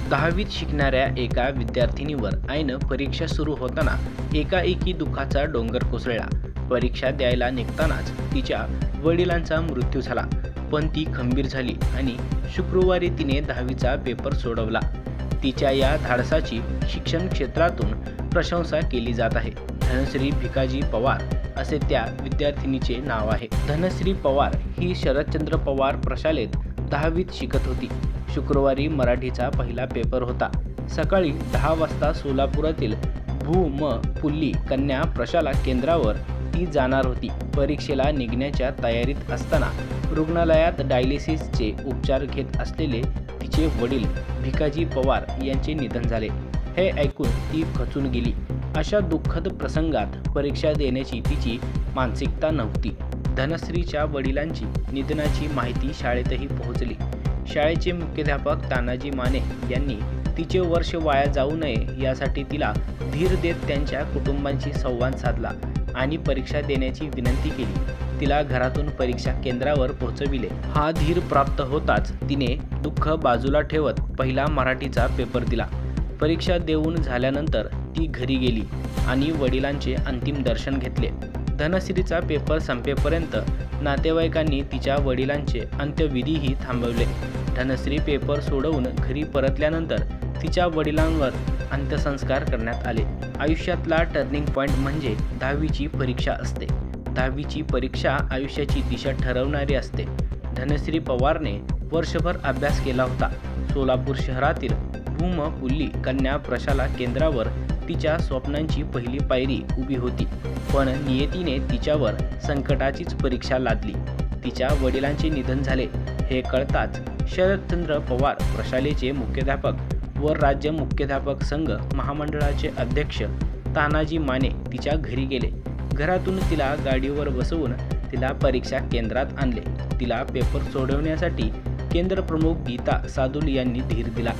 10वीत शिकणाऱ्या एका विद्यार्थिनीवर ऐन परीक्षा सुरू होताना एकाएकी दुःखाचा डोंगर कोसळला. परीक्षा द्यायला निघतानाच तिच्या वडिलांचा मृत्यू झाला. पण ती खंबीर झाली आणि शुक्रवारी तिने 10वीचा पेपर सोडवला. तिच्या या धाडसाची शिक्षण क्षेत्रातून प्रशंसा केली जात आहे. धनश्री भिकाजी पवार असे त्या विद्यार्थिनीचे नाव आहे. धनश्री पवार ही शरदचंद्र पवार प्रशालेत 10वीत शिकत होती. शुक्रवारी मराठीचा पहिला पेपर होता. सकाळी 10 वाजता सोलापुरातील पुल्ली कन्या प्रशाला केंद्रावर ती जाणार होती. परीक्षेला निघण्याच्या तयारीत असताना रुग्णालयात डायलिसिसचे उपचार घेत असलेले तिचे वडील भिकाजी पवार यांचे निधन झाले. हे ऐकून ती खचून गेली. अशा दुःखद प्रसंगात परीक्षा देण्याची तिची मानसिकता नव्हती. धनश्रीच्या वडिलांची निधनाची माहिती शाळेतही पोहोचली. शाळेचे मुख्याध्यापक तानाजी माने यांनी तिचे वर्ष वाया जाऊ नये यासाठी तिला धीर देत त्यांच्या कुटुंबांशी संवाद साधला आणि परीक्षा देण्याची विनंती केली. तिला घरातून परीक्षा केंद्रावर पोहोचविले. हा धीर प्राप्त होताच तिने दुःख बाजूला ठेवत पहिला मराठीचा पेपर दिला. परीक्षा देऊन झाल्यानंतर ती घरी गेली आणि वडिलांचे अंतिम दर्शन घेतले. धनश्रीचा पेपर संपेपर्यंत नातेवाईकांनी तिच्या वडिलांचे अंत्यविधीही थांबवले. धनश्री पेपर सोडवून घरी परतल्यानंतर तिच्या वडिलांवर अंत्यसंस्कार करण्यात आले. आयुष्यातला टर्निंग पॉईंट म्हणजे 10वीची परीक्षा असते. 10वीची परीक्षा आयुष्याची दिशा ठरवणारी असते. धनश्री पवारने वर्षभर अभ्यास केला होता. सोलापूर शहरातील पुल्ली कन्या प्रशाला केंद्रावर तिच्या स्वप्नांची पहिली पायरी उभी होती. पण नियतीने तिच्यावर संकटाचीच परीक्षा लादली. तिच्या वडिलांचे निधन झाले. हे कळताच शरदचंद्र पवार प्रशालेचे मुख्याध्यापक व राज्य मुख्याध्यापक संघ महामंडळाचे अध्यक्ष तानाजी माने तिच्या घरी गेले. घरातून तिला गाडीवर बसवून तिला परीक्षा केंद्रात आणले. तिला पेपर सोडवण्यासाठी केंद्र प्रमुख गीता सादुल यांनी धीर दिला.